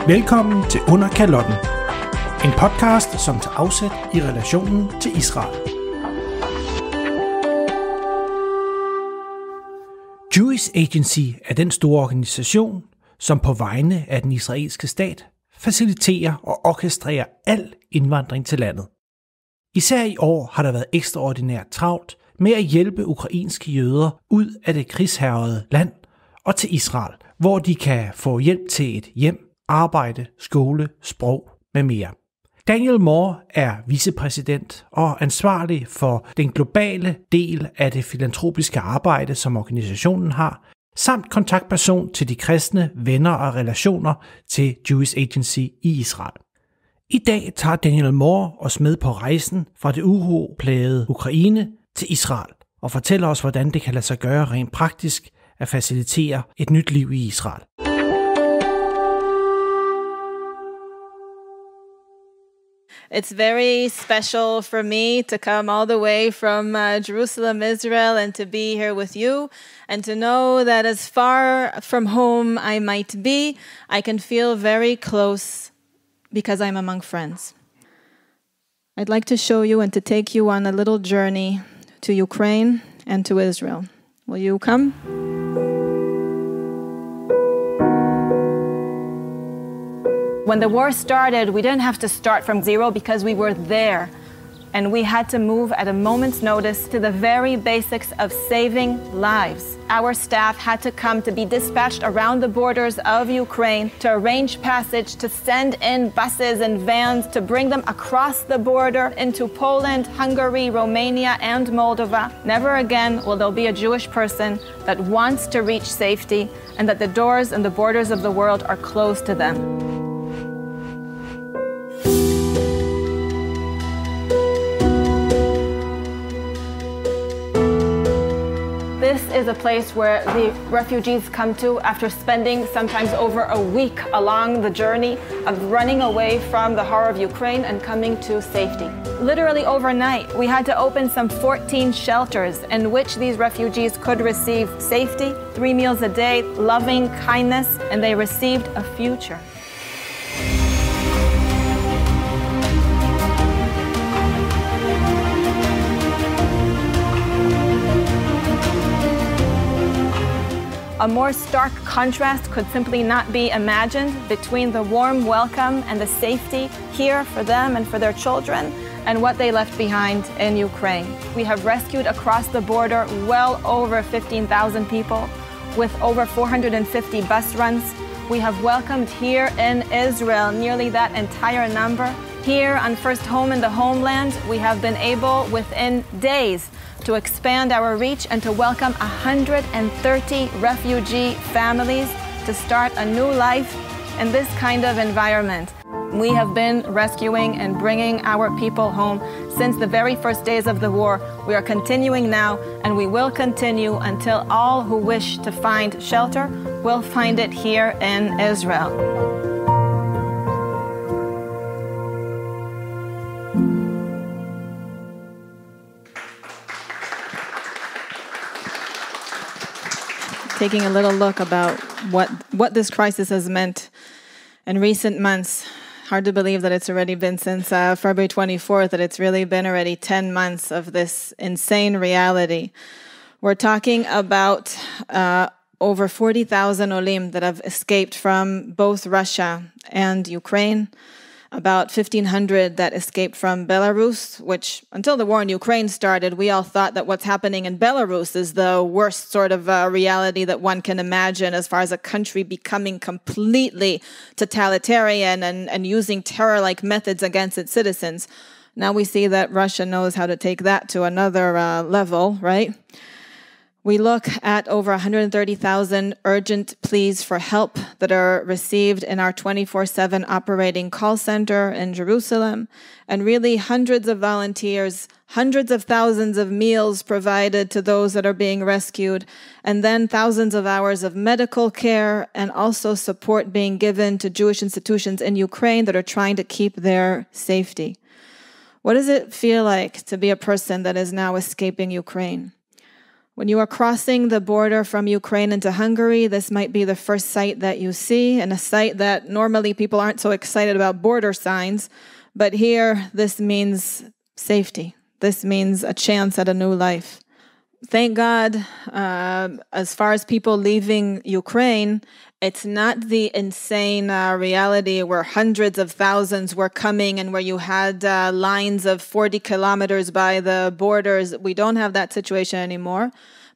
Velkommen til Under Kalotten. En podcast, som tager afsæt i relationen til Israel. Jewish Agency er den store organisation, som på vegne af den israelske stat faciliterer og orkestrerer al indvandring til landet. Især i år har der været ekstraordinært travlt med at hjælpe ukrainske jøder ud af det krigshærgede land og til Israel, hvor de kan få hjælp til et hjem, arbejde, skole, sprog med mere. Danielle Mor er vicepræsident og ansvarlig for den globale del af det filantropiske arbejde, som organisationen har, samt kontaktperson til de kristne venner og relationer til Jewish Agency i Israel. I dag tager Danielle Mor os med på rejsen fra det uroplagede Ukraine til Israel og fortæller os, hvordan det kan lade sig gøre rent praktisk at facilitere et nyt liv i Israel. It's very special for me to come all the way from Jerusalem, Israel, and to be here with you, and to know that as far from home I might be, I can feel very close because I'm among friends. I'd like to show you and to take you on a little journey to Ukraine and to Israel. Will you come? When the war started, we didn't have to start from zero because we were there. And we had to move at a moment's notice to the very basics of saving lives. Our staff had to come to be dispatched around the borders of Ukraine to arrange passage, to send in buses and vans, to bring them across the border into Poland, Hungary, Romania, and Moldova. Never again will there be a Jewish person that wants to reach safety and that the doors and the borders of the world are closed to them. This is a place where the refugees come to after spending sometimes over a week along the journey of running away from the horror of Ukraine and coming to safety. Literally overnight, we had to open some 14 shelters in which these refugees could receive safety, 3 meals a day, loving kindness, and they received a future. A more stark contrast could simply not be imagined between the warm welcome and the safety here for them and for their children and what they left behind in Ukraine. We have rescued across the border well over 15,000 people with over 450 bus runs. We have welcomed here in Israel nearly that entire number. Here on First Home in the Homeland, we have been able within days to expand our reach and to welcome 130 refugee families to start a new life in this kind of environment. We have been rescuing and bringing our people home since the very first days of the war. We are continuing now, and we will continue until all who wish to find shelter will find it here in Israel. Taking a little look about what this crisis has meant in recent months. Hard to believe that it's already been since February 24th, that it's really been already 10 months of this insane reality. We're talking about over 40,000 olim that have escaped from both Russia and Ukraine. About 1,500 that escaped from Belarus, which until the war in Ukraine started, we all thought that what's happening in Belarus is the worst sort of reality that one can imagine as far as a country becoming completely totalitarian and using terror-like methods against its citizens. Now we see that Russia knows how to take that to another level, right? We look at over 130,000 urgent pleas for help that are received in our 24/7 operating call center in Jerusalem, and really hundreds of volunteers, hundreds of thousands of meals provided to those that are being rescued, and then thousands of hours of medical care and also support being given to Jewish institutions in Ukraine that are trying to keep their safety. What does it feel like to be a person that is now escaping Ukraine? When you are crossing the border from Ukraine into Hungary, this might be the first sight that you see, and a sight that normally people aren't so excited about border signs, but here this means safety. This means a chance at a new life. Thank God, as far as people leaving Ukraine, it's not the insane reality where hundreds of thousands were coming and where you had lines of 40 kilometers by the borders. We don't have that situation anymore.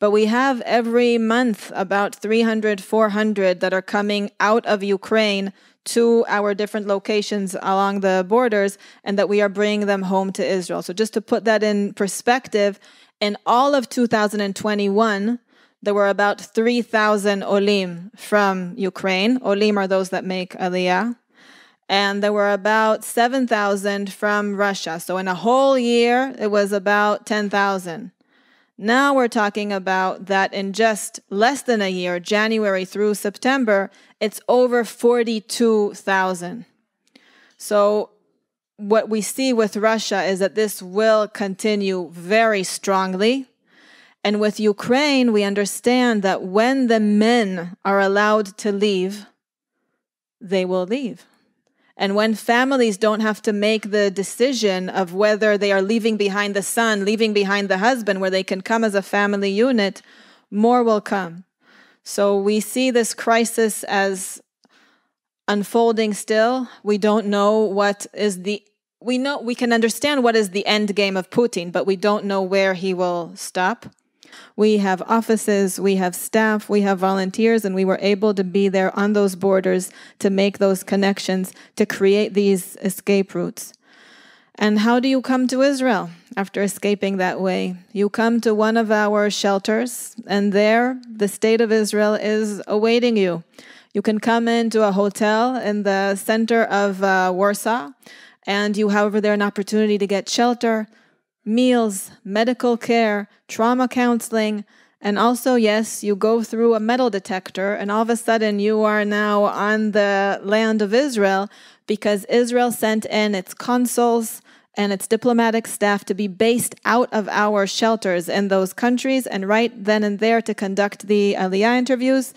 But we have every month about 300, 400 that are coming out of Ukraine to our different locations along the borders, and that we are bringing them home to Israel. So just to put that in perspective, in all of 2021, there were about 3,000 olim from Ukraine. Olim are those that make aliyah. And there were about 7,000 from Russia. So in a whole year, it was about 10,000. Now we're talking about that in just less than a year, January through September, it's over 42,000. So what we see with Russia is that this will continue very strongly. And with Ukraine, we understand that when the men are allowed to leave, they will leave. And when families don't have to make the decision of whether they are leaving behind the son, leaving behind the husband, where they can come as a family unit, more will come. So we see this crisis as unfolding still. We don't know what is we can understand what is the end game of Putin, but we don't know where he will stop. We have offices, we have staff, we have volunteers, and we were able to be there on those borders to make those connections, to create these escape routes. And how do you come to Israel after escaping that way? You come to one of our shelters, and there the state of Israel is awaiting you. You can come into a hotel in the center of Warsaw, and you have over there an opportunity to get shelter, meals, medical care, trauma counseling, and also, yes, you go through a metal detector, and all of a sudden you are now on the land of Israel, because Israel sent in its consuls and its diplomatic staff to be based out of our shelters in those countries, and right then and there to conduct the Aliyah interviews.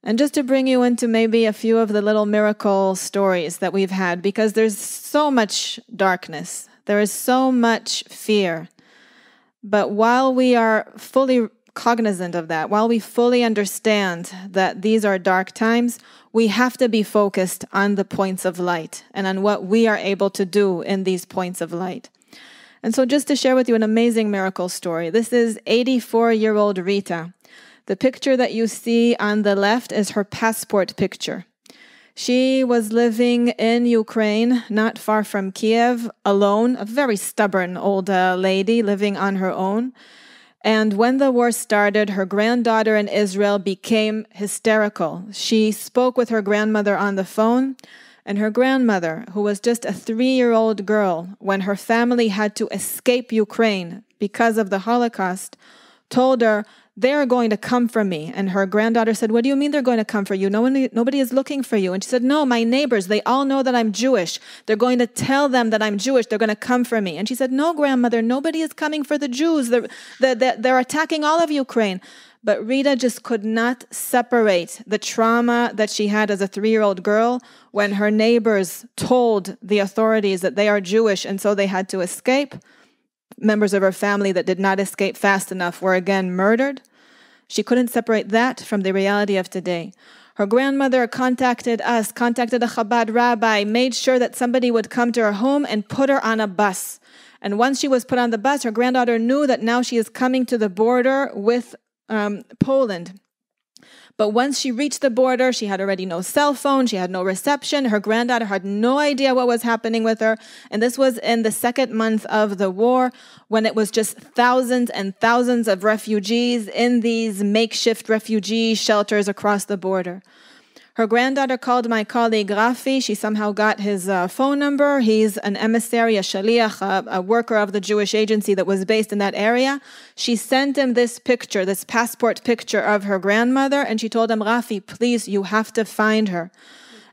And just to bring you into maybe a few of the little miracle stories that we've had, because there's so much darkness. There is so much fear. But while we are fully cognizant of that, while we fully understand that these are dark times, we have to be focused on the points of light and on what we are able to do in these points of light. And so just to share with you an amazing miracle story. This is 84-year-old Rita. The picture that you see on the left is her passport picture. She was living in Ukraine, not far from Kiev, alone, a very stubborn old lady living on her own. And when the war started, her granddaughter in Israel became hysterical. She spoke with her grandmother on the phone, and her grandmother, who was just a 3-year-old girl, when her family had to escape Ukraine because of the Holocaust, told her, "They are going to come for me." And her granddaughter said, "What do you mean they're going to come for you? Nobody is looking for you." And she said, "No, my neighbors, they all know that I'm Jewish. They're going to tell them that I'm Jewish. They're going to come for me." And she said, "No, grandmother, nobody is coming for the Jews. They're attacking all of Ukraine." But Rita just could not separate the trauma that she had as a 3-year-old girl when her neighbors told the authorities that they are Jewish and so they had to escape. Members of her family that did not escape fast enough were again murdered. She couldn't separate that from the reality of today. Her grandmother contacted a Chabad rabbi, made sure that somebody would come to her home and put her on a bus. And once she was put on the bus, her granddaughter knew that now she is coming to the border with Poland. But once she reached the border, she had already no cell phone, she had no reception. Her granddaughter had no idea what was happening with her. And this was in the second month of the war, when it was just thousands and thousands of refugees in these makeshift refugee shelters across the border. Her granddaughter called my colleague Rafi. She somehow got his phone number. He's an emissary, a shaliach, a worker of the Jewish agency that was based in that area. She sent him this picture, this passport picture of her grandmother, and she told him, "Rafi, please, you have to find her."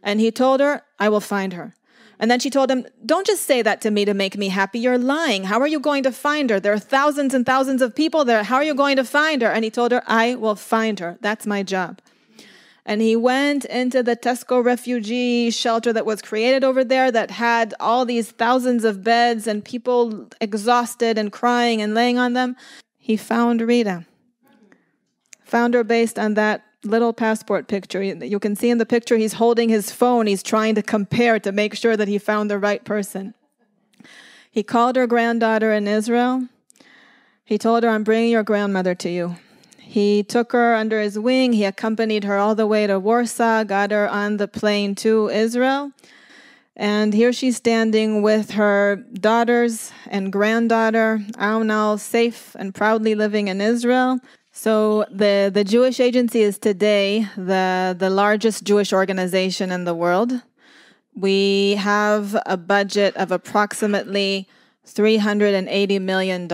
And he told her, "I will find her." And then she told him, don't just say that to me to make me happy. You're lying. How are you going to find her? There are thousands and thousands of people there. How are you going to find her? And he told her, I will find her. That's my job. And he went into the Tesco refugee shelter that was created over there that had all these thousands of beds and people exhausted and crying and laying on them. He found Rita. Found her based on that little passport picture. You can see in the picture he's holding his phone. He's trying to compare to make sure that he found the right person. He called her granddaughter in Israel. He told her, I'm bringing your grandmother to you. He took her under his wing. He accompanied her all the way to Warsaw, got her on the plane to Israel. And here she's standing with her daughters and granddaughter, now safe and proudly living in Israel. So the Jewish Agency is today the largest Jewish organization in the world. We have a budget of approximately $380 million.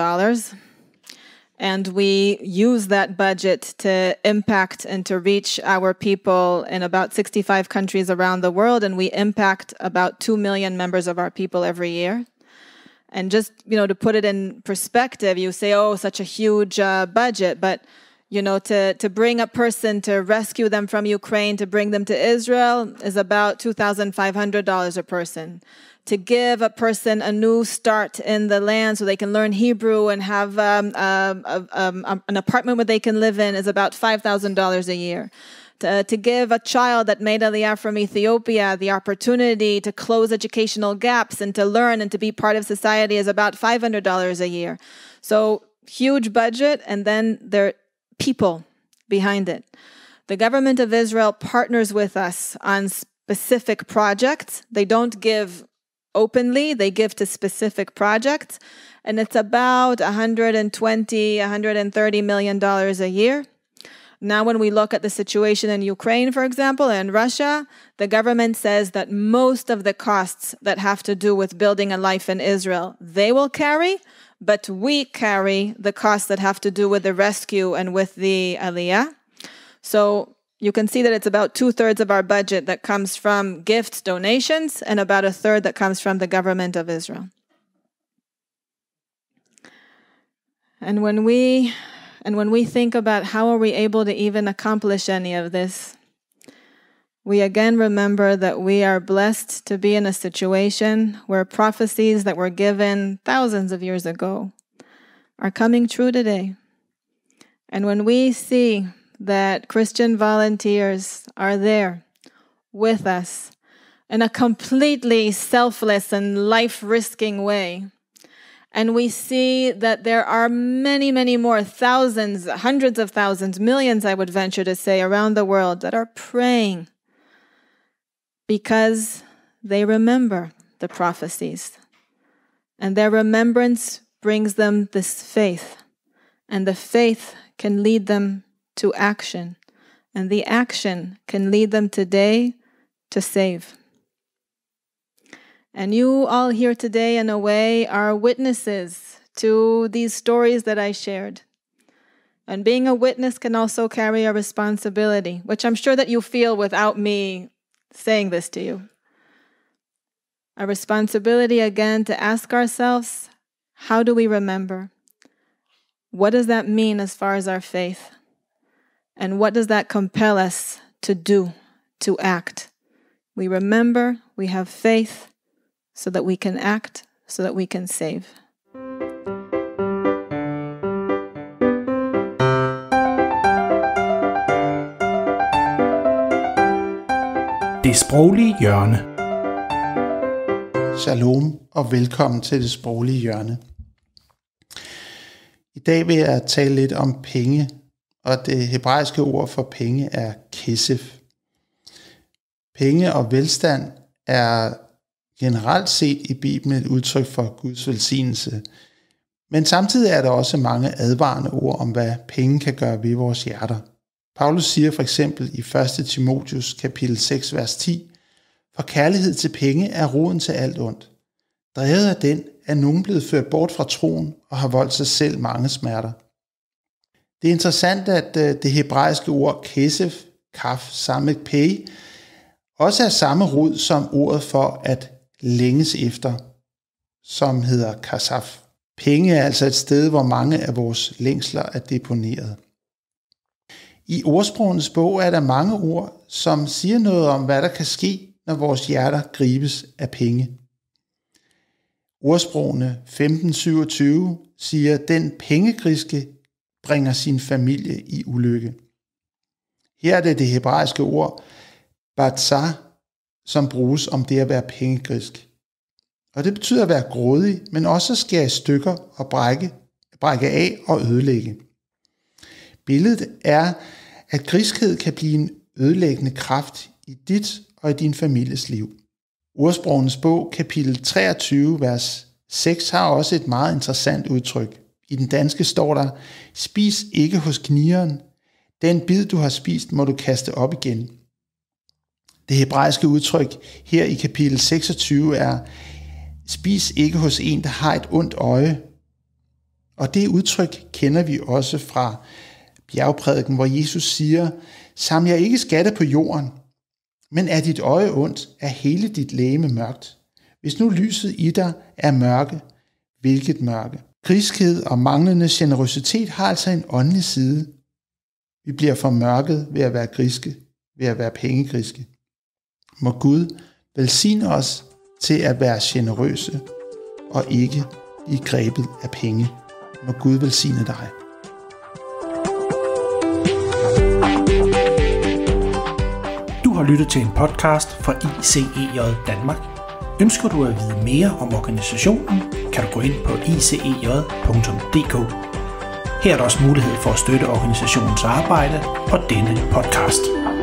And we use that budget to impact and to reach our people in about 65 countries around the world. And we impact about 2 million members of our people every year. And just, to put it in perspective, you say, oh, such a huge budget. But, to bring a person, to rescue them from Ukraine, to bring them to Israel is about $2,500 a person. To give a person a new start in the land so they can learn Hebrew and have an apartment where they can live in is about $5,000 a year. To give a child that made Aliyah from Ethiopia the opportunity to close educational gaps and to learn and to be part of society is about $500 a year. So huge budget, and then there are people behind it. The government of Israel partners with us on specific projects. They don't give openly, they give to specific projects, and it's about $130 million a year. Now, when we look at the situation in Ukraine, for example, and Russia, the government says that most of the costs that have to do with building a life in Israel, they will carry, but we carry the costs that have to do with the rescue and with the Aliyah. So you can see that it's about 2/3 of our budget that comes from gifts, donations, and about 1/3 that comes from the government of Israel. And when we think about how are we able to even accomplish any of this, we again remember that we are blessed to be in a situation where prophecies that were given thousands of years ago are coming true today. And when we see that Christian volunteers are there with us in a completely selfless and life-risking way, and we see that there are many, many more, thousands, hundreds of thousands, millions, I would venture to say, around the world that are praying because they remember the prophecies. And their remembrance brings them this faith. And the faith can lead them to action. And the action can lead them today to save. And you all here today, in a way, are witnesses to these stories that I shared. And being a witness can also carry a responsibility, which I'm sure that you feel without me saying this to you. A responsibility, again, to ask ourselves, how do we remember? What does that mean as far as our faith? And what does that compel us to do, to act? We remember, we have faith, so that we can act, so that we can save. Det sproglige hjørne. Shalom og velkommen til det sproglige hjørne. I dag vil jeg tale lidt om penge, og det hebraiske ord for penge er kesef. Penge og velstand er generelt set i Bibelen et udtryk for Guds velsignelse. Men samtidig er der også mange advarende ord om, hvad penge kan gøre ved vores hjerter. Paulus siger for eksempel i 1. Timotheus kapitel 6, vers 10, for kærlighed til penge er roden til alt ondt. Drevet af den er nogen blevet ført bort fra troen og har voldt sig selv mange smerter. Det er interessant, at det hebraiske ord kesef, kaf, samme pay, også er samme rod som ordet for at længes efter, som hedder kasaf. Penge er altså et sted, hvor mange af vores længsler er deponeret. I ordsprogenes bog er der mange ord, som siger noget om, hvad der kan ske, når vores hjerter gribes af penge. Ordsprogene 1527 siger, den pengegriske bringer sin familie i ulykke. Her er det hebraiske ord batzar, som bruges om det at være pengegrisk. Og det betyder at være grådig, men også at skære i stykker og brække af og ødelægge. Billedet er, at griskhed kan blive en ødelæggende kraft i dit og i din families liv. Ordsprogenes bog, kapitel 23, vers 6, har også et meget interessant udtryk. I den danske står der, spis ikke hos knigeren. Den bid, du har spist, må du kaste op igen. Det hebraiske udtryk her i kapitel 26 er, spis ikke hos en, der har et ondt øje. Og det udtryk kender vi også fra bjergprædiken, hvor Jesus siger, saml jer ikke skatte på jorden, men er dit øje ondt, er hele dit legeme mørkt. Hvis nu lyset i dig er mørke, hvilket mørke? Griskhed og manglende generøsitet har altså en åndelig side. Vi bliver formørket ved at være griske, ved at være pengegriske. Må Gud velsigne os til at være generøse og ikke blive grebet af penge. Må Gud velsigne dig. Du har lyttet til en podcast fra ICEJ Danmark. Ønsker du at vide mere om organisationen, kan du gå ind på icej.dk. Her er der også mulighed for at støtte organisationens arbejde og denne podcast.